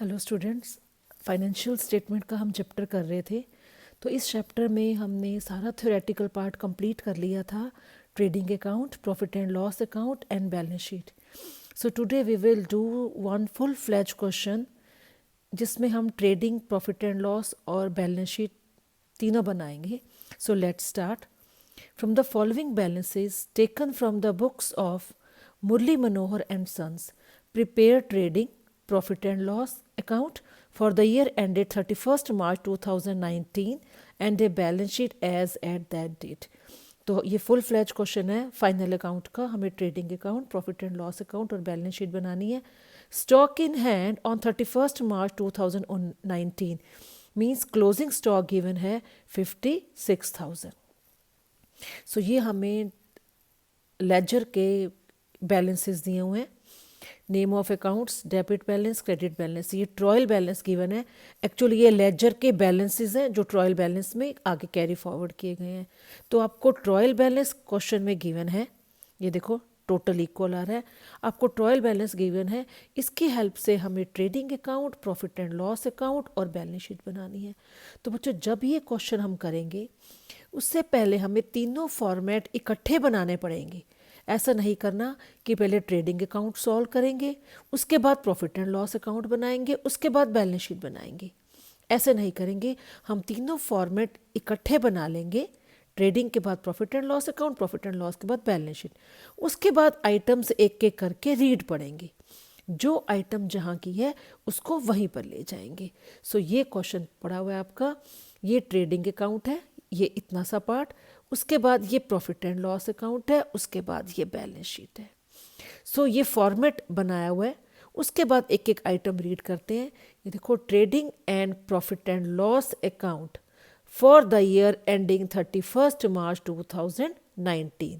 Hello students, financial statement का हम chapter कर रहे थे। तो इस चैप्टर में हमने सारा थ्योरेटिकल पार्ट कंप्लीट कर लिया था। Trading account, profit and loss account and balance sheet. So today we will do one full fledged question जिसमें हम ट्रेडिंग, प्रॉफिट एंड लॉस और बैलेंस शीट तीनों बनाएंगे। So let's start. From the following balances taken from the books of Murli Manohar and Sons, prepare trading, profit and loss account for the year ended 31st March 2019 and a balance sheet as at that date. तो ये full fledged question है final account का। हमें trading account, profit and loss account और balance sheet बनानी है। Stock in hand on 31st March 2019 means closing stock given है 56,000। सो ये हमें लेजर के बैलेंसेस दिए हुए हैं। Name of accounts, debit balance, credit balance. ये ट्रायल बैलेंस गिवन है। एक्चुअली ये लेजर के बैलेंसेस हैं जो ट्रायल बैलेंस में आगे कैरी फॉरवर्ड किए गए हैं। तो आपको ट्रायल बैलेंस क्वेश्चन में गिवन है। ये देखो टोटल इक्वल आ रहा है। आपको ट्रायल बैलेंस गिवन है। इसकी हेल्प से हमें trading account, profit and loss account और बैलेंस शीट बनानी है। तो बच्चों, जब ये क्वेश्चन हम करेंगे उससे पहले हमें तीनों फॉर्मेट इकट्ठे बनाने पड़ेंगे। ऐसा नहीं करना कि पहले ट्रेडिंग अकाउंट सॉल्व करेंगे, उसके बाद प्रॉफिट एंड लॉस अकाउंट बनाएंगे, उसके बाद बैलेंस शीट बनाएंगे। ऐसे नहीं करेंगे। हम तीनों फॉर्मेट इकट्ठे बना लेंगे। ट्रेडिंग के बाद profit and loss account, profit and loss के बाद बैलेंस शीट। उसके बाद आइटम्स एक एक करके रीड पढ़ेंगे। जो आइटम जहाँ की है उसको वहीं पर ले जाएंगे। सो ये क्वेश्चन पड़ा हुआ है आपका। ये ट्रेडिंग अकाउंट है, ये इतना सा पार्ट। उसके बाद ये प्रॉफिट एंड लॉस अकाउंट है, उसके बाद ये बैलेंस शीट है। सो ये फॉर्मेट बनाया हुआ है। उसके बाद एक एक आइटम रीड करते हैं। ये देखो, trading and profit and loss account for the year ending 31st March 2019।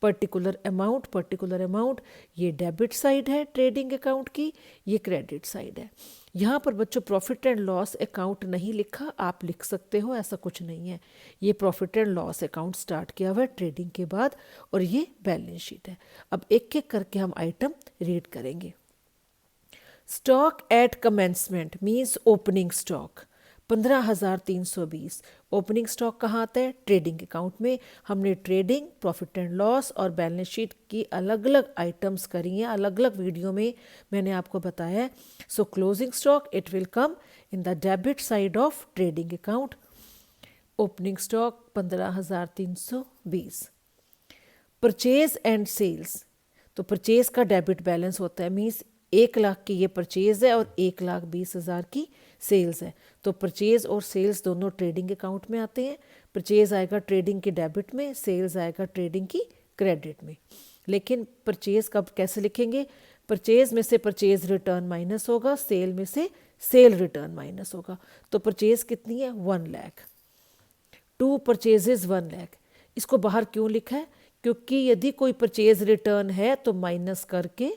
Particular amount, ये डेबिट साइड है ट्रेडिंग अकाउंट की, ये क्रेडिट साइड है। यहाँ पर बच्चों प्रॉफिट एंड लॉस अकाउंट नहीं लिखा, आप लिख सकते हो, ऐसा कुछ नहीं है। ये profit and loss account start किया हुआ है ट्रेडिंग के बाद, और ये बैलेंस शीट है। अब एक एक करके हम आइटम रीड करेंगे। Stock at commencement means opening stock 15,320। Opening stock कहाँ आता है? ट्रेडिंग अकाउंट में। हमने ट्रेडिंग, प्रॉफिट एंड लॉस और बैलेंस शीट की अलग अलग आइटम्स करी हैं, अलग अलग वीडियो में मैंने आपको बताया है। So closing stock it will come in the debit side of trading account. Opening stock 15,320। Purchase and sales, तो परचेज का डेबिट बैलेंस होता है, मीन्स 1,00,000 की ये परचेज है और 1,20,000 की सेल्स है। तो परचेज और सेल्स दोनों ट्रेडिंग अकाउंट में आते हैं। परचेज आएगा ट्रेडिंग के डेबिट में, सेल्स आएगा ट्रेडिंग की क्रेडिट में। लेकिन परचेज कब कैसे लिखेंगे? परचेज में से परचेज रिटर्न माइनस होगा, सेल में से सेल रिटर्न माइनस होगा। तो परचेज कितनी है? 1,00,000। 2 परचेजेज 1,00,000। इसको बाहर क्यों लिखा है? क्योंकि यदि कोई परचेज रिटर्न है तो माइनस करके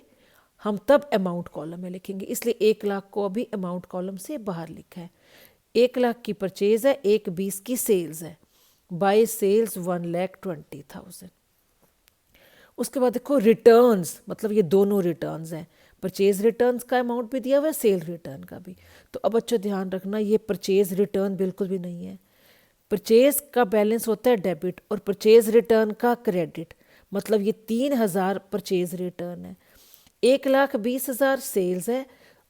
हम तब अमाउंट कॉलम में लिखेंगे, इसलिए 1,00,000 को अभी अमाउंट कॉलम से बाहर लिखा है। 1,00,000 की परचेज है, 1,20,000 की सेल्स है। By sales 1,20,000। उसके बाद देखो रिटर्न्स, मतलब ये दोनों रिटर्न्स हैं। परचेज रिटर्न्स का अमाउंट भी दिया हुआ है, सेल रिटर्न का भी। तो अब अच्छा ध्यान रखना, ये परचेज रिटर्न बिल्कुल भी नहीं है। परचेज का बैलेंस होता है डेबिट और परचेज रिटर्न का क्रेडिट। मतलब ये 3,000 परचेज रिटर्न है, 1,20,000 सेल्स है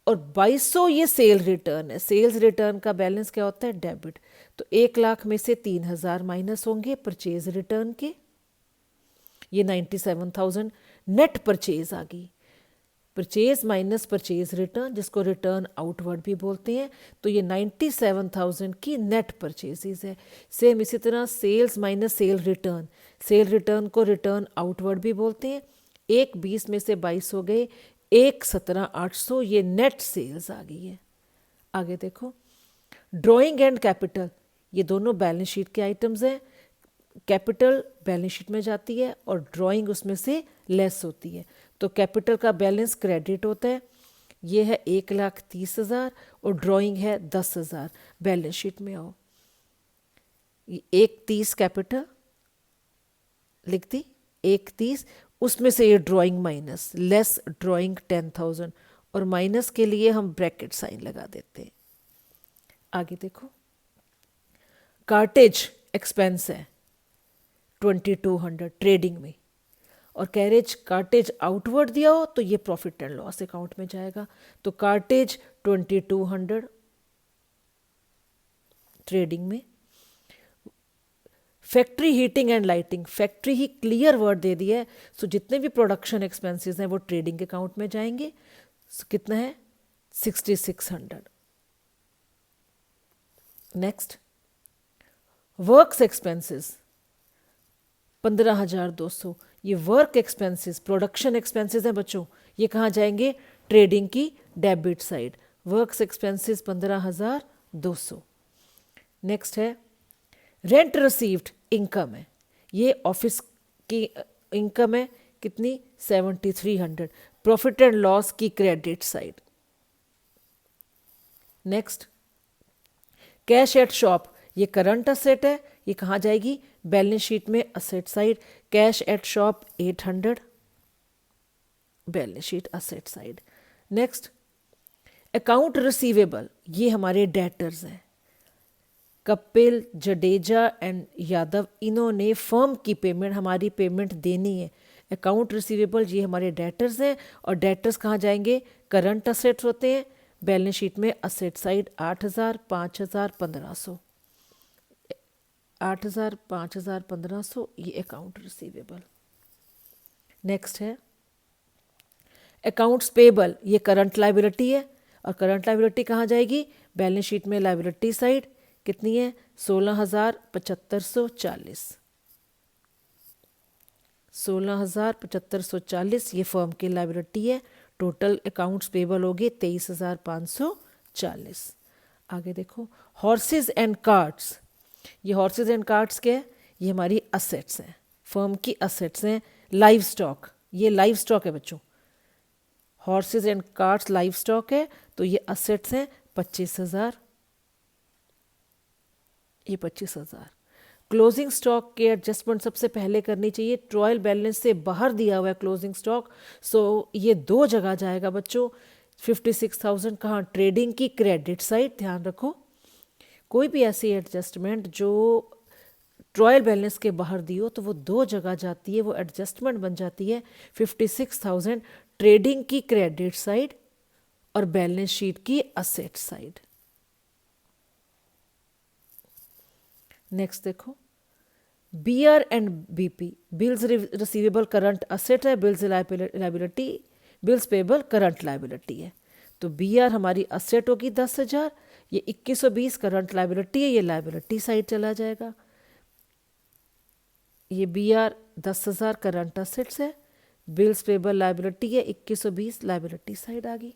और 2,200 ये सेल रिटर्न है। सेल्स रिटर्न का बैलेंस क्या होता है? डेबिट। तो 1,00,000 में से 3,000 माइनस होंगे परचेज रिटर्न के, ये 97,000 नेट परचेज आ गई। परचेज माइनस परचेज रिटर्न, जिसको रिटर्न आउटवर्ड भी बोलते हैं। तो ये 97,000 की नेट परचेजेज है। सेम इसी तरह sales minus sale return, sale return को रिटर्न आउटवर्ड भी बोलते हैं। 1,20 में से 22 हो गए, 1,17,800 ये नेट सेल्स आ गई है। आगे देखो, ड्राइंग एंड कैपिटल, ये दोनों बैलेंस शीट के आइटम्स हैं। कैपिटल बैलेंस शीट में जाती है और ड्राइंग उसमें से लेस होती है। तो कैपिटल का बैलेंस क्रेडिट होता है, ये है 1,30,000 और ड्राइंग है 10,000। बैलेंस शीट में आओ, 1,30 कैपिटल लिख दी, 1,30, उसमें से ये ड्राइंग माइनस, लेस ड्राइंग 10,000 और माइनस के लिए हम ब्रैकेट साइन लगा देते हैं। आगे देखो, कार्टेज एक्सपेंस है 2200 ट्रेडिंग में, और कैरेज कार्टेज आउटवर्ड दिया हो तो ये प्रॉफिट एंड लॉस अकाउंट में जाएगा। तो कार्टेज 2200 ट्रेडिंग में। Factory heating and lighting, factory ही क्लियर वर्ड दे दिया है, सो जितने भी प्रोडक्शन एक्सपेंसेस हैं वो ट्रेडिंग अकाउंट में जाएंगे। सो कितना है 6600। Next, works expenses 15200। ये वर्क एक्सपेंसेस प्रोडक्शन एक्सपेंसेस हैं बच्चों, ये कहाँ जाएंगे, ट्रेडिंग की debit side. Works expenses 15200। Next है रेंट रिसीव्ड, इनकम है, ये ऑफिस की इनकम है, कितनी 7300, प्रॉफिट एंड लॉस की credit side. Next, cash at shop, ये करंट असेट है, ये कहाँ जाएगी, बैलेंस शीट में asset side. Cash at shop 800, balance sheet asset side. Next, account receivable, ये हमारे डेटर्स हैं, कपिल, जडेजा एंड यादव, इन्होंने फर्म की पेमेंट, हमारी पेमेंट देनी है। अकाउंट रिसीवेबल ये हमारे डेटर्स हैं, और डेटर्स कहाँ जाएंगे, करंट असेट्स होते हैं, बैलेंस शीट में असेट साइड 8000, 5000, 1500, 8000, 5000, 1500, ये अकाउंट रिसीवेबल। नेक्स्ट है अकाउंट्स पेबल, ये करंट लाइबिलिटी है, और करंट लाइबिलिटी कहाँ जाएगी, बैलेंस शीट में लाइबिलिटी साइड, कितनी है 16740, 16740, ये फर्म की लाइबिलिटी है। टोटल अकाउंट्स पेबल होगी 23540। आगे देखो, हॉर्सेज एंड कार्ट्स, ये हॉर्सेज एंड कार्ट्स क्या है, ये हमारी असेट्स हैं, फर्म की असेट्स हैं। लाइव स्टॉक, ये लाइव स्टॉक है बच्चों, horses and carts live stock है, तो ये असेट्स हैं 25000, ये 25000। क्लोजिंग स्टॉक के एडजस्टमेंट सबसे पहले करनी चाहिए, ट्रायल बैलेंस से बाहर दिया हुआ है क्लोजिंग स्टॉक, सो ये दो जगह जाएगा बच्चों। 56,000 कहाँ, ट्रेडिंग की क्रेडिट साइड, ध्यान रखो कोई भी ऐसी एडजस्टमेंट जो ट्रायल बैलेंस के बाहर दी हो तो वो दो जगह जाती है, वो एडजस्टमेंट बन जाती है। 56,000 ट्रेडिंग की क्रेडिट साइड और बैलेंस शीट की असेट साइड। नेक्स्ट देखो, B R and B P, bills receivable current asset है, bills liability, bills payable current liability है। तो बी आर हमारी असेट होगी 10,000, ये 2120 करंट लाइबिलिटी है, ये लाइबिलिटी साइड चला जाएगा। ये बी आर 10,000 करंट असेट्स है, बिल्स पेबल लाइबिलिटी है, 2120 लाइबिलिटी साइड आ गई।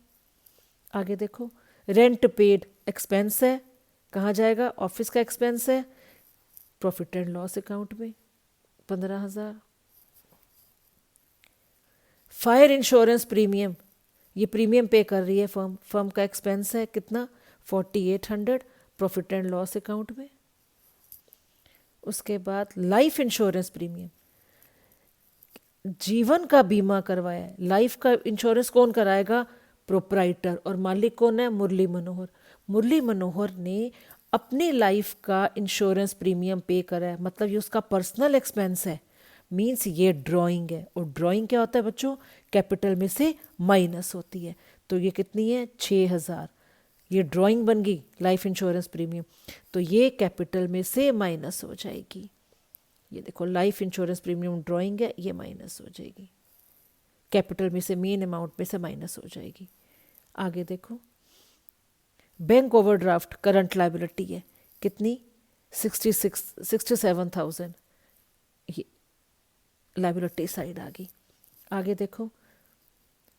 आगे देखो, रेंट पेड एक्सपेंस है, कहाँ जाएगा, ऑफिस का एक्सपेंस है, प्रॉफिट एंड लॉस अकाउंट में 15,000। फायर इंश्योरेंस प्रीमियम, ये प्रीमियम पे कर रही है फर्म, फर्म का एक्सपेंस है कितना 4800, प्रॉफिट एंड लॉस अकाउंट में। उसके बाद लाइफ इंश्योरेंस प्रीमियम, जीवन का बीमा करवाया है, लाइफ का इंश्योरेंस कौन कराएगा, प्रोप्राइटर, और मालिक कौन है, मुरली मनोहर। मुरली मनोहर ने अपनी लाइफ का इंश्योरेंस प्रीमियम पे करा है, मतलब ये उसका पर्सनल एक्सपेंस है, मीन्स ये ड्राइंग है, और ड्राइंग क्या होता है बच्चों, कैपिटल में से माइनस होती है। तो ये कितनी है 6000, ये ड्राइंग बन गई लाइफ इंश्योरेंस प्रीमियम, तो ये कैपिटल में से माइनस हो जाएगी। ये देखो लाइफ इंश्योरेंस प्रीमियम ड्राइंग है, ये माइनस हो जाएगी, कैपिटल में से मेन अमाउंट में से माइनस हो जाएगी। आगे देखो, बैंक ओवरड्राफ्ट करंट लाइबिलिटी है, कितनी 67,000, ये लाइबिलिटी साइड आ गई। आगे देखो,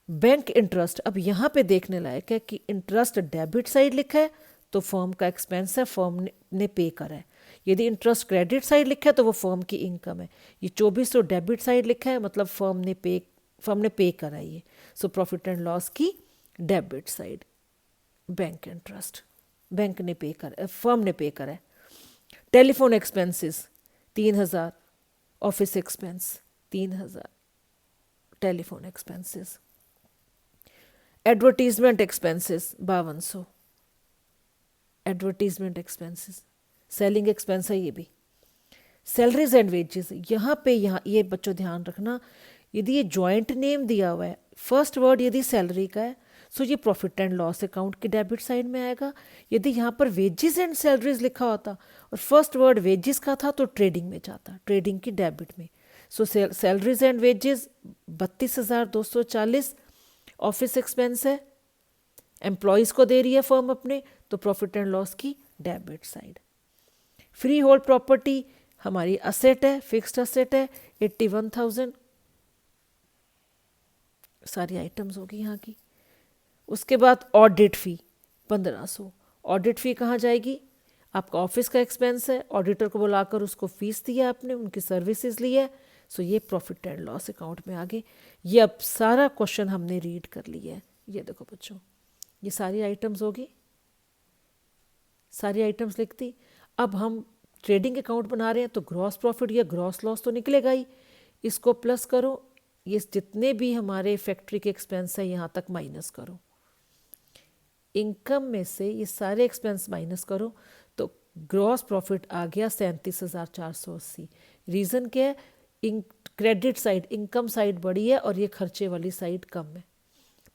बैंक इंटरेस्ट, अब यहाँ पे देखने लायक है कि इंटरेस्ट डेबिट साइड लिखा है तो फर्म का एक्सपेंस है, फर्म ने पे करा है। यदि इंटरेस्ट क्रेडिट साइड लिखा है तो वो फर्म की इनकम है। ये 2400 डेबिट साइड लिखा है, मतलब फर्म ने पे करा है ये, सो प्रॉफिट एंड लॉस की debit side bank interest, bank ने पे करा, फर्म ने पे करा है। Telephone expenses 3000, office expense 3000, telephone expenses. Advertisement expenses 5200, advertisement expenses, selling expense है ये भी। सैलरीज एंड वेजेस, यहाँ पे यहाँ ये बच्चों ध्यान रखना, यदि ये जॉइंट नेम दिया हुआ है, फर्स्ट वर्ड यदि सैलरी का है सो ये प्रॉफिट एंड लॉस अकाउंट के डेबिट साइड में आएगा। यदि यहाँ पर वेजेस एंड सैलरीज लिखा होता और फर्स्ट वर्ड वेजेस का था तो ट्रेडिंग में जाता, ट्रेडिंग की डेबिट में। So salaries and wages 32,240 office expense है, एम्प्लॉयज़ को दे रही है फर्म अपने, तो प्रॉफिट एंड लॉस की debit side. Freehold property हमारी असेट है, फिक्स्ड असेट है 81,000, सारी आइटम्स होगी यहाँ की। उसके बाद ऑडिट फ़ी 1500, ऑडिट फ़ी कहाँ जाएगी, आपका ऑफिस का एक्सपेंस है, ऑडिटर को बुलाकर उसको फीस दिया आपने, उनकी सर्विसेज ली है, सो ये प्रॉफिट एंड लॉस अकाउंट में आगे। ये अब सारा क्वेश्चन हमने रीड कर लिया है। ये देखो बच्चों, ये सारी आइटम्स होगी, सारी आइटम्स लिखती। अब हम ट्रेडिंग अकाउंट बना रहे हैं तो ग्रॉस प्रॉफिट या ग्रॉस लॉस तो निकलेगा ही, इसको प्लस करो, ये जितने भी हमारे फैक्ट्री के एक्सपेंस है यहाँ तक माइनस करो, इनकम में से ये सारे एक्सपेंस माइनस करो, तो ग्रॉस प्रॉफिट आ गया 37,480। रीज़न क्या है, क्रेडिट साइड, इनकम साइड बड़ी है और ये खर्चे वाली साइड कम है।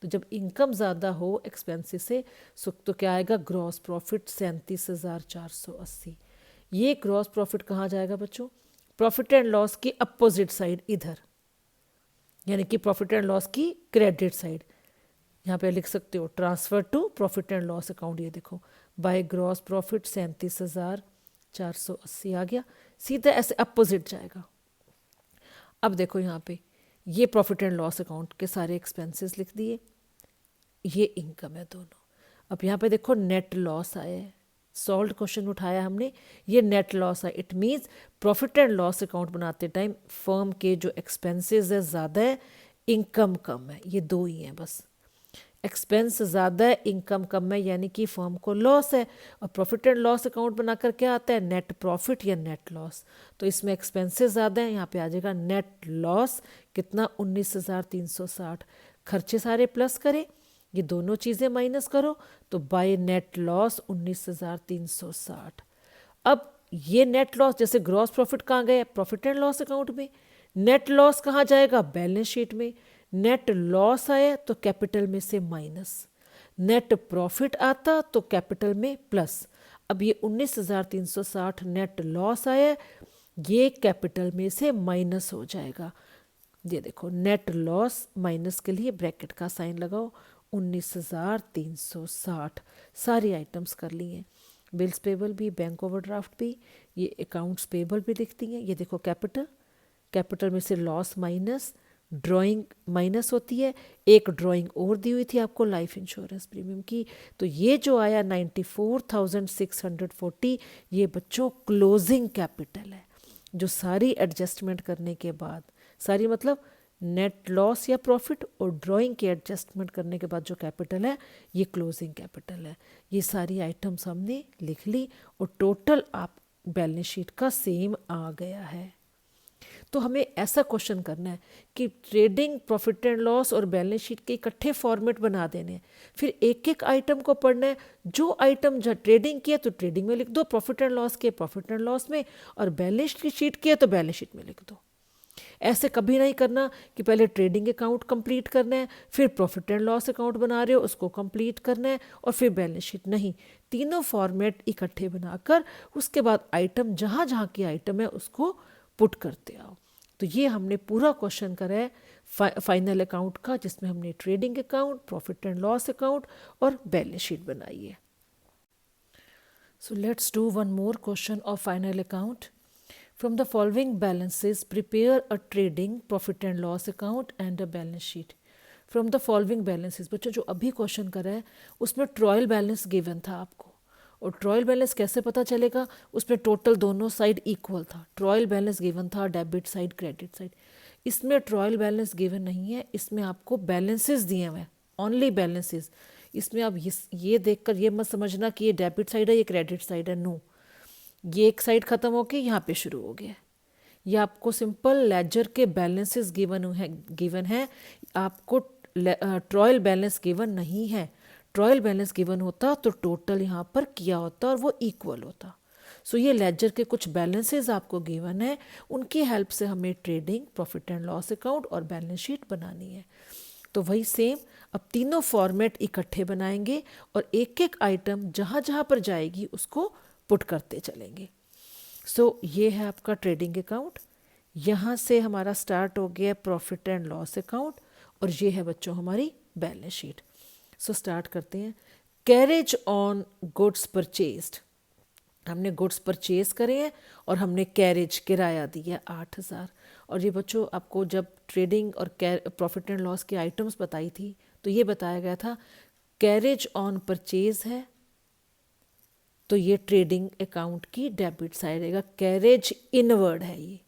तो जब इनकम ज़्यादा हो एक्सपेंसेस से तो क्या आएगा, ग्रॉस प्रॉफिट 37,480। ये ग्रॉस प्रॉफिट कहाँ जाएगा बच्चों, प्रॉफिट एंड लॉस की अपोजिट साइड इधर, यानी कि प्रॉफिट एंड लॉस की क्रेडिट साइड। यहाँ पे लिख सकते हो transfer to profit and loss account, ये देखो बाय ग्रॉस प्रॉफिट 37,480 आ गया, सीधा ऐसे अपोजिट जाएगा। अब देखो यहाँ पे ये प्रॉफिट एंड लॉस अकाउंट के सारे एक्सपेंसेस लिख दिए, ये इनकम है दोनों। अब यहाँ पे देखो नेट लॉस आया है, सॉल्व क्वेश्चन उठाया हमने, ये नेट लॉस है, it means profit and loss account बनाते टाइम फर्म के जो एक्सपेंसेस है ज़्यादा है, इनकम कम है, ये दो ही हैं बस। एक्सपेंस ज़्यादा है, इनकम कम है, यानी कि फर्म को लॉस है। और प्रॉफिट एंड लॉस अकाउंट बनाकर क्या आता है, नेट प्रॉफिट या नेट लॉस। तो इसमें एक्सपेंसेस ज़्यादा है, यहाँ पे आ जाएगा नेट लॉस कितना 19,360। खर्चे सारे प्लस करें, ये दोनों चीज़ें माइनस करो, तो बाय नेट लॉस 19,360। अब ये नेट लॉस, जैसे ग्रॉस प्रॉफिट कहाँ गए, प्रॉफिट एंड लॉस अकाउंट में, नेट लॉस कहाँ जाएगा, बैलेंस शीट में। नेट लॉस आया तो कैपिटल में से माइनस, नेट प्रॉफिट आता तो कैपिटल में प्लस। अब ये 19,360 नेट लॉस आया, ये कैपिटल में से माइनस हो जाएगा। ये देखो नेट लॉस माइनस के लिए ब्रैकेट का साइन लगाओ, 19,360। सारी आइटम्स कर ली हैं, बिल्स पेबल भी, बैंक ओवरड्राफ्ट भी, ये अकाउंट्स पेबल भी दिखती हैं। ये देखो कैपिटल, कैपिटल में से लॉस माइनस, ड्राइंग माइनस होती है। एक ड्राइंग और दी हुई थी आपको लाइफ इंश्योरेंस प्रीमियम की, तो ये जो आया 94,640, ये बच्चों क्लोजिंग कैपिटल है, जो सारी एडजस्टमेंट करने के बाद, सारी मतलब नेट लॉस या प्रॉफिट और ड्राइंग के एडजस्टमेंट करने के बाद जो कैपिटल है, ये क्लोजिंग कैपिटल है। ये सारी आइटम्स हमने लिख ली और टोटल आप बैलेंस शीट का सेम आ गया है। तो हमें ऐसा क्वेश्चन करना है कि ट्रेडिंग, प्रॉफिट एंड लॉस और बैलेंस शीट के इकट्ठे फॉर्मेट बना देने हैं, फिर एक एक आइटम को पढ़ना है। जो आइटम जहाँ ट्रेडिंग की है तो ट्रेडिंग में लिख दो, प्रॉफिट एंड लॉस के प्रॉफिट एंड लॉस में, और बैलेंस शीट की है तो बैलेंस शीट में लिख दो। ऐसे कभी नहीं करना कि पहले ट्रेडिंग अकाउंट कंप्लीट करना है, फिर प्रॉफिट एंड लॉस अकाउंट बना रहे हो उसको कंप्लीट करना है, और फिर बैलेंस शीट। नहीं, तीनों फॉर्मेट इकट्ठे बनाकर उसके बाद आइटम जहाँ जहाँ की आइटम है उसको पुट करते आओ। तो ये हमने पूरा क्वेश्चन करा है फाइनल अकाउंट का, जिसमें हमने trading account, profit and loss account और बैलेंस शीट बनाई है। So let's do one more question of final account. From the following balances prepare a trading, profit and loss account and a balance sheet. From the following balances, बच्चों जो अभी question करा है उसमें trial balance given था आपको, और trial balance कैसे पता चलेगा, उसमें टोटल दोनों साइड इक्वल था। ट्रायल बैलेंस गिवन था डेबिट साइड क्रेडिट साइड, इसमें ट्रायल बैलेंस गिवन नहीं है, इसमें आपको बैलेंसेस दिए हुए हैं, ओनली बैलेंसेस। इसमें आप ये देखकर ये मत समझना कि ये डेबिट साइड है ये क्रेडिट साइड है, नो, ये एक साइड ख़त्म होके यहाँ पे शुरू हो गया। ये आपको सिंपल लेजर के बैलेंसेस गिवन है, आपको ट्रायल बैलेंस गिवन नहीं है। ट्रायल बैलेंस गिवन होता तो टोटल यहाँ पर किया होता और वो इक्वल होता। सो ये लेजर के कुछ बैलेंसेस आपको गिवन है, उनकी हेल्प से हमें trading, profit and loss account और बैलेंस शीट बनानी है। तो वही सेम अब तीनों फॉर्मेट इकट्ठे बनाएंगे और एक एक आइटम जहाँ जहाँ पर जाएगी उसको पुट करते चलेंगे। सो ये है आपका ट्रेडिंग अकाउंट। यहाँ से हमारा स्टार्ट हो गया प्रॉफिट एंड लॉस अकाउंट और ये है बच्चों हमारी बैलेंस शीट। सो स्टार्ट करते हैं। कैरेज ऑन गुड्स परचेज्ड, हमने गुड्स परचेज करे हैं और हमने कैरेज किराया दिया 8,000। और ये बच्चों आपको जब ट्रेडिंग और प्रॉफिट एंड लॉस के आइटम्स बताई थी तो ये बताया गया था कैरेज ऑन परचेज है तो ये ट्रेडिंग अकाउंट की डेबिट साइड रहेगा। कैरेज इनवर्ड है, ये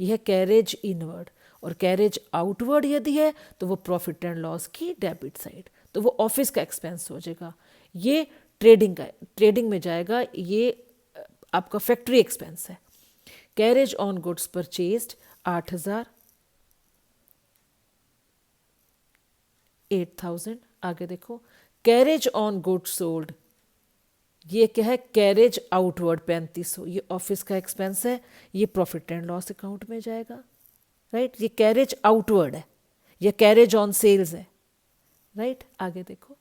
है कैरेज इनवर्ड, और कैरेज आउटवर्ड यदि है तो वो प्रॉफिट एंड लॉस की डेबिट साइड, तो वो ऑफिस का एक्सपेंस हो जाएगा। ये ट्रेडिंग का, ट्रेडिंग में जाएगा, ये आपका फैक्ट्री एक्सपेंस है। Carriage on goods purchased 8,000, 8,000। आगे देखो कैरेज ऑन गुड्स सोल्ड, ये क्या है कैरेज आउटवर्ड 3,500, ये ऑफिस का एक्सपेंस है, ये प्रॉफिट एंड लॉस अकाउंट में जाएगा। राइट, ये कैरेज आउटवर्ड है, ये कैरेज ऑन सेल्स है। राइट, आगे देखो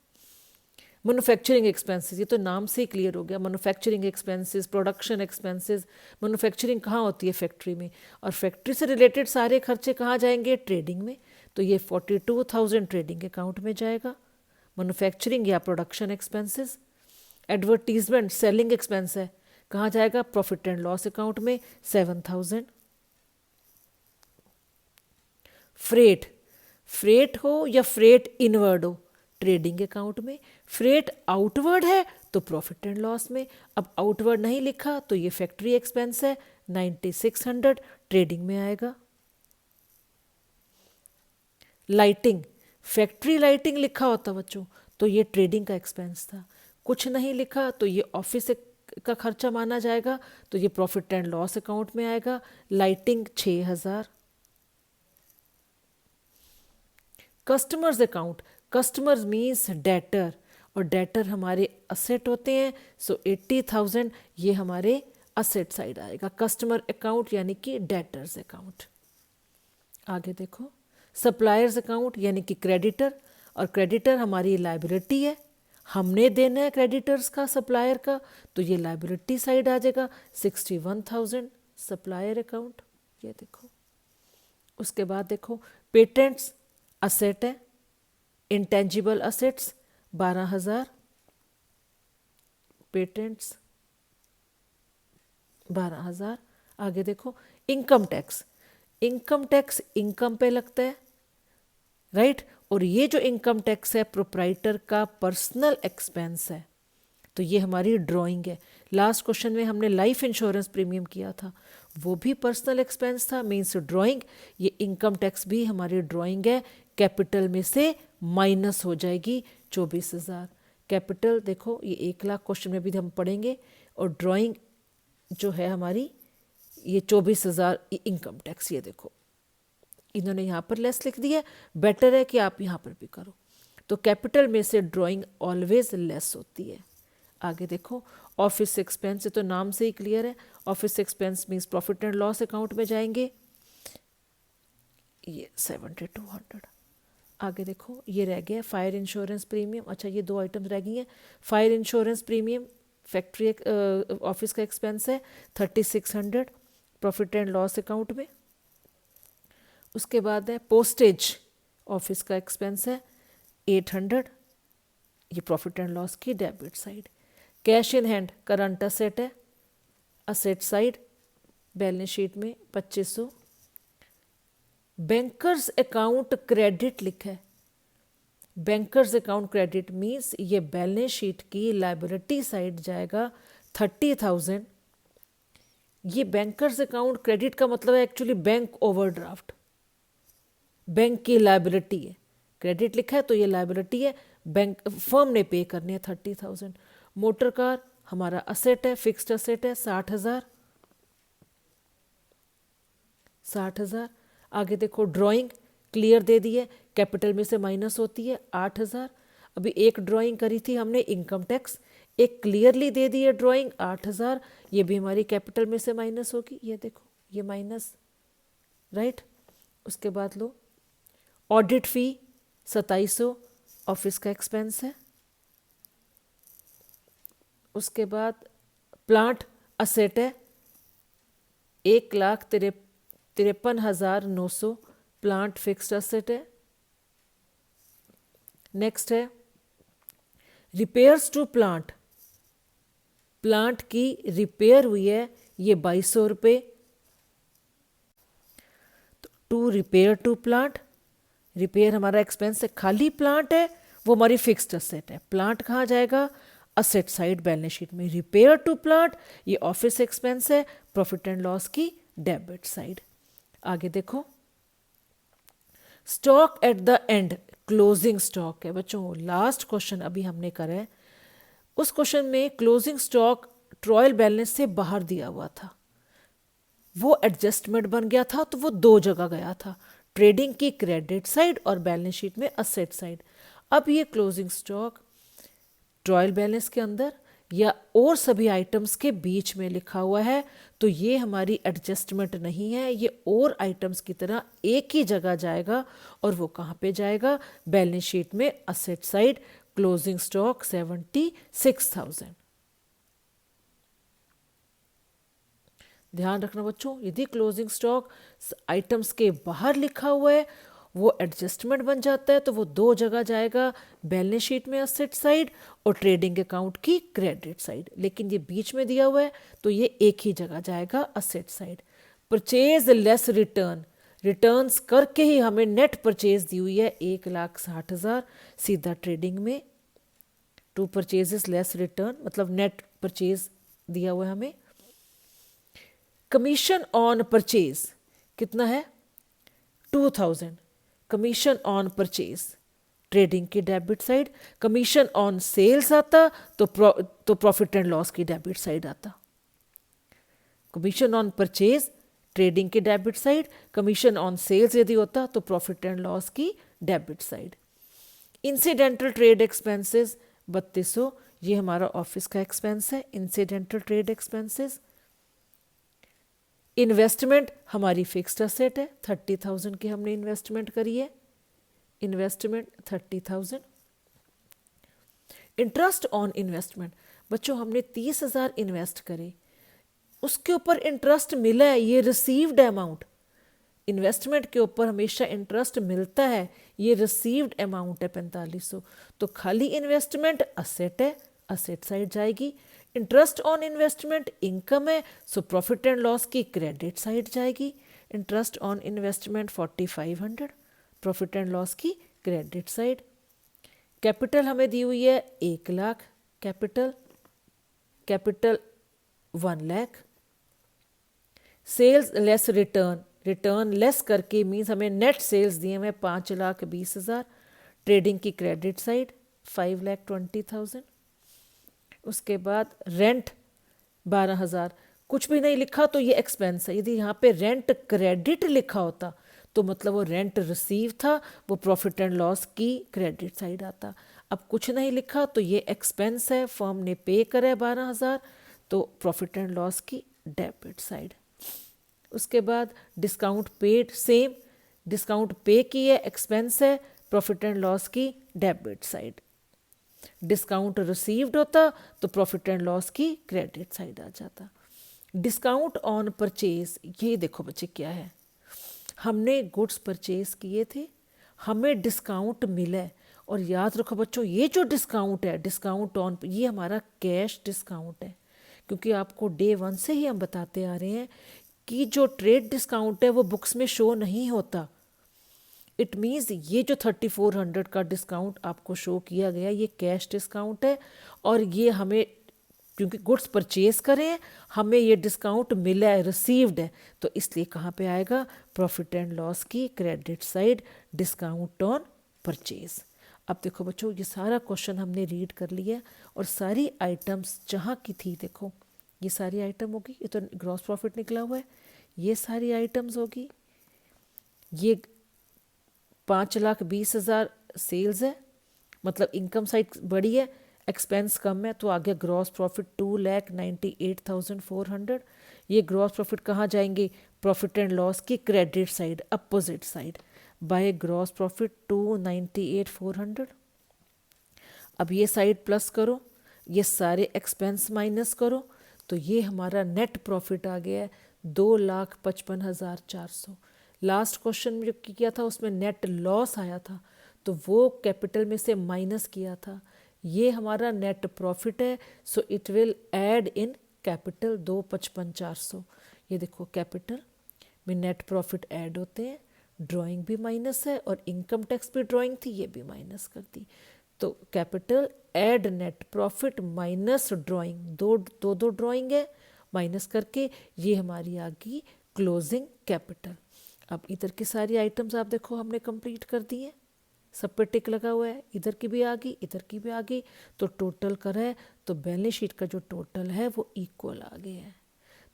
मैन्युफैक्चरिंग एक्सपेंसेस, ये तो नाम से ही क्लियर हो गया। Manufacturing expenses, production expenses, manufacturing कहाँ होती है फैक्ट्री में, और फैक्ट्री से रिलेटेड सारे खर्चे कहाँ जाएंगे ट्रेडिंग में, तो ये 42,000 ट्रेडिंग अकाउंट में जाएगा। मैन्युफैक्चरिंग या production expenses. Advertisement selling expense है, कहाँ जाएगा प्रॉफिट एंड लॉस अकाउंट में 7,000। फ्रेट, फ्रेट हो या फ्रेट इनवर्ड हो ट्रेडिंग अकाउंट में, फ्रेट आउटवर्ड है तो प्रॉफिट एंड लॉस में। अब आउटवर्ड नहीं लिखा तो ये फैक्ट्री एक्सपेंस है 9,600 ट्रेडिंग में आएगा। लाइटिंग, फैक्ट्री लाइटिंग लिखा होता बच्चों तो ये ट्रेडिंग का एक्सपेंस था, कुछ नहीं लिखा तो ये ऑफिस का खर्चा माना जाएगा, तो ये प्रॉफिट एंड लॉस अकाउंट में आएगा। Lighting 6,000। Customers account, customers means debtor, और डेटर हमारे असेट होते हैं, सो 80,000 ये हमारे असेट साइड आएगा। कस्टमर अकाउंट यानी कि डेटर्स अकाउंट। आगे देखो सप्लायर्स अकाउंट यानी कि क्रेडिटर, और क्रेडिटर हमारी लाइबिलिटी है, हमने देना है क्रेडिटर्स का सप्लायर का, तो ये लाइबिलिटी साइड आ जाएगा 61,000 सप्लायर अकाउंट। ये देखो उसके बाद देखो पेटेंट्स असेट है, इंटेंजिबल असेट्स 12,000, पेटेंट्स 12,000। आगे देखो income tax, income tax income पे लगता है। राइट, और ये जो इनकम टैक्स है प्रोप्राइटर का पर्सनल एक्सपेंस है, तो ये हमारी ड्राइंग है। लास्ट क्वेश्चन में हमने लाइफ इंश्योरेंस प्रीमियम किया था, वो भी पर्सनल एक्सपेंस था, मीन्स ड्राइंग। ये इनकम टैक्स भी हमारी ड्राइंग है, कैपिटल में से माइनस हो जाएगी 24,000। कैपिटल देखो ये 1,00,000 क्वेश्चन में भी हम पढ़ेंगे, और ड्राइंग जो है हमारी ये 24,000 इनकम टैक्स। ये देखो इन्होंने यहाँ पर लेस लिख दिया, बेटर है कि आप यहाँ पर भी करो। तो कैपिटल में से ड्राइंग ऑलवेज लेस होती है। आगे देखो ऑफिस एक्सपेंस, तो नाम से ही क्लियर है, office expense means profit and loss account में जाएंगे, ये 7,200। आगे देखो ये रह गया फायर इंश्योरेंस प्रीमियम। अच्छा ये 2 आइटम्स रह गई हैं। Fire insurance premium factory office का एक्सपेंस है 3,600 प्रॉफिट एंड लॉस अकाउंट में। उसके बाद है पोस्टेज, ऑफिस का एक्सपेंस है 800, ये प्रॉफिट एंड लॉस की debit side. Cash in hand current asset है, असेट साइड बैलेंस शीट में 2,500। बैंकर्स अकाउंट क्रेडिट लिखा है, बैंकर्स अकाउंट क्रेडिट मीन्स ये बैलेंस शीट की लाइबिलिटी साइड जाएगा 30,000। ये बैंकर्स अकाउंट क्रेडिट का मतलब है एक्चुअली बैंक ओवरड्राफ्ट, बैंक की लाइबिलिटी है, क्रेडिट लिखा है तो ये लाइबिलिटी है, बैंक फर्म ने पे करने हैं 30,000। मोटर कार हमारा असेट है, फिक्स्ड असेट है 60,000, 60,000। आगे देखो ड्राइंग क्लियर दे दी है, कैपिटल में से माइनस होती है 8,000। अभी एक ड्राइंग करी थी हमने इनकम टैक्स, एक क्लियरली दे दी है ड्राइंग 8,000, ये भी हमारी कैपिटल में से माइनस होगी, ये देखो ये माइनस, राइट। उसके बाद लो ऑडिट फी 2700 ऑफिस का एक्सपेंस है। उसके बाद प्लांट असेट है 1,53,900 प्लांट फिक्स्ड असेट है। नेक्स्ट है रिपेयर्स टू प्लांट, प्लांट की रिपेयर हुई है ये 2200 रुपये। To repair to plant, repair हमारा एक्सपेंस है, खाली प्लांट है वो हमारी फिक्स्ड असेट है। प्लांट कहाँ जाएगा, असेट साइड बैलेंस शीट में। रिपेयर टू प्लांट ये ऑफिस एक्सपेंस है, प्रॉफिट एंड लॉस की डेबिट साइड। आगे देखो stock at the end, closing stock है बच्चों, लास्ट क्वेश्चन अभी हमने करा है। उस क्वेश्चन में क्लोजिंग स्टॉक ट्रायल बैलेंस से बाहर दिया हुआ था, वो एडजस्टमेंट बन गया था, तो वो दो जगह गया था, ट्रेडिंग की क्रेडिट साइड और बैलेंस शीट में असेट साइड। अब ये क्लोजिंग स्टॉक ट्रायल बैलेंस के अंदर या और सभी आइटम्स के बीच में लिखा हुआ है, तो ये हमारी एडजस्टमेंट नहीं है, ये और आइटम्स की तरह एक ही जगह जाएगा। और वो कहाँ पे जाएगा, बैलेंस शीट में असेट साइड, क्लोजिंग स्टॉक 76,000। ध्यान रखना बच्चों, यदि क्लोजिंग स्टॉक आइटम्स के बाहर लिखा हुआ है वो एडजस्टमेंट बन जाता है, तो वो दो जगह जाएगा, बैलेंस शीट में असेट साइड और ट्रेडिंग अकाउंट की क्रेडिट साइड। लेकिन ये बीच में दिया हुआ है तो ये एक ही जगह जाएगा, asset side. Purchase less return, returns करके ही हमें नेट परचेज दी हुई है 1,60,000 सीधा ट्रेडिंग में। टू परचेजेस लेस रिटर्न मतलब नेट परचेज दिया हुआ है हमें। कमीशन ऑन परचेज कितना है 2,000, कमीशन ऑन परचेज ट्रेडिंग की debit side. Commission on sales आता तो प्रॉफिट एंड लॉस की डेबिट साइड आता। कमीशन ऑन परचेज ट्रेडिंग की debit side, commission on sales यदि होता तो प्रॉफिट एंड लॉस की debit side. Incidental trade expenses 3200, ये हमारा ऑफिस का एक्सपेंस है, इंसिडेंटल ट्रेड एक्सपेंसेस। इन्वेस्टमेंट हमारी फिक्स्ड असेट है, 30,000 की हमने इन्वेस्टमेंट करी है, इन्वेस्टमेंट 30,000। इंटरेस्ट ऑन इन्वेस्टमेंट बच्चों हमने 30,000 इन्वेस्ट करे, उसके ऊपर इंटरेस्ट मिला है, ये रिसीव्ड अमाउंट। इन्वेस्टमेंट के ऊपर हमेशा इंटरेस्ट मिलता है, ये रिसीव्ड अमाउंट है 4500, तो खाली इन्वेस्टमेंट असेट है, असेट साइड जाएगी। इंटरेस्ट ऑन इन्वेस्टमेंट इनकम है, सो प्रॉफिट एंड लॉस की क्रेडिट साइड जाएगी। Interest on investment 4500, profit and loss की क्रेडिट साइड। कैपिटल हमें दी हुई है 1,00,000, capital 1 lakh. Sales less return, return less करके मीन्स हमें नेट सेल्स दिए हुए 5,20,000, ट्रेडिंग की क्रेडिट साइड 5,20,000। उसके बाद रेंट 12,000, कुछ भी नहीं लिखा तो ये एक्सपेंस है। यदि यहाँ पे रेंट क्रेडिट लिखा होता तो मतलब वो रेंट रिसीव था, वो प्रॉफिट एंड लॉस की क्रेडिट साइड आता। अब कुछ नहीं लिखा तो ये एक्सपेंस है, फर्म ने पे करा है 12,000, तो प्रॉफिट एंड लॉस की डेबिट साइड। उसके बाद डिस्काउंट पेड सेम, डिस्काउंट पे की है, एक्सपेंस है, प्रॉफिट एंड लॉस की डेबिट साइड। डिस्काउंट रिसीव्ड होता तो प्रॉफिट एंड लॉस की क्रेडिट साइड आ जाता। डिस्काउंट ऑन परचेज, ये देखो बच्चे क्या है, हमने गुड्स परचेज किए थे, हमें डिस्काउंट मिला है। और याद रखो बच्चों ये जो डिस्काउंट है, डिस्काउंट ऑन, ये हमारा कैश डिस्काउंट है, क्योंकि आपको डे 1 से ही हम बताते आ रहे हैं कि जो ट्रेड डिस्काउंट है वो बुक्स में शो नहीं होता। इट मीन्स ये जो 3,400 का डिस्काउंट आपको शो किया गया ये कैश डिस्काउंट है, और ये हमें क्योंकि गुड्स परचेज करें हमें ये डिस्काउंट मिला है, रिसीव्ड है, तो इसलिए कहाँ पे आएगा, प्रॉफिट एंड लॉस की credit side, discount on purchase. अब देखो बच्चों ये सारा क्वेश्चन हमने रीड कर लिया और सारी आइटम्स जहाँ की थी, देखो ये सारी आइटम होगी, ये तो ग्रॉस प्रॉफिट निकला हुआ है, ये सारी आइटम्स होगी, ये 5,20,000 सेल्स है, मतलब इनकम साइड बड़ी है, एक्सपेंस कम है, तो आ गया ग्रॉस प्रॉफिट 2,98,400। ये ग्रॉस प्रॉफिट कहाँ जाएंगे? प्रॉफिट एंड लॉस की credit side, opposite side, by gross profit 298,400। अब ये साइड प्लस करो, ये सारे एक्सपेंस माइनस करो, तो ये हमारा नेट प्रॉफिट आ गया है 2,55,400। लास्ट क्वेश्चन में जो किया था उसमें नेट लॉस आया था, तो वो कैपिटल में से माइनस किया था। ये हमारा नेट प्रॉफिट है, so it will add in capital 2,55,400। ये देखो कैपिटल में नेट प्रॉफिट ऐड होते हैं, ड्राइंग भी माइनस है और इनकम टैक्स भी ड्राइंग थी, ये भी माइनस कर दी। तो capital add net profit minus drawing, दो ड्राइंग है, माइनस करके ये हमारी आ गई क्लोजिंग कैपिटल। अब इधर की सारी आइटम्स आप देखो हमने कंप्लीट कर दी है, सब पे टिक लगा हुआ है, इधर की भी आ गई, इधर की भी आ गई, तो टोटल करा है, तो बैलेंस शीट का जो टोटल है वो इक्वल आ गया है।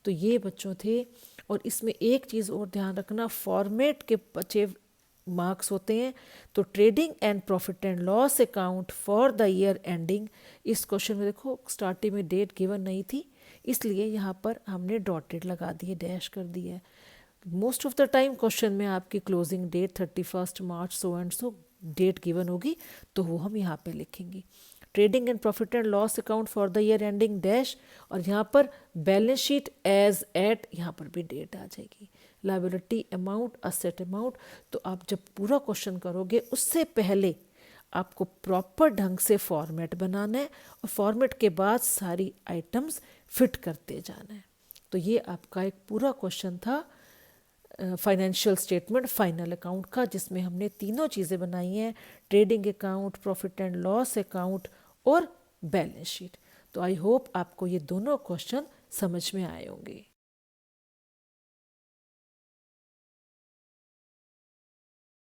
तो ये बच्चों थे। और इसमें एक चीज़ और ध्यान रखना, फॉर्मेट के बचे मार्क्स होते हैं। तो trading and profit and loss account for the year ending, इस क्वेश्चन में देखो स्टार्टिंग में डेट गिवन नहीं थी, इसलिए यहाँ पर हमने डॉटेड लगा दिए, डैश कर दिया है। Most of the time question में आपकी closing date 31 March so and so date given होगी, तो वो हम यहाँ पे लिखेंगे। Trading and profit and loss account for the year ending dash, और यहाँ पर बैलेंस शीट एज एट, यहाँ पर भी डेट आ जाएगी। Liability amount, asset amount. तो आप जब पूरा क्वेश्चन करोगे उससे पहले आपको प्रॉपर ढंग से फॉर्मेट बनाना है, और फॉर्मेट के बाद सारी आइटम्स फिट करते जाना है। तो ये आपका एक पूरा क्वेश्चन था फाइनेंशियल स्टेटमेंट फाइनल अकाउंट का, जिसमें हमने तीनों चीज़ें बनाई हैं, trading account, profit and loss account और बैलेंस शीट। तो आई होप आपको ये दोनों क्वेश्चन समझ में आए होंगे।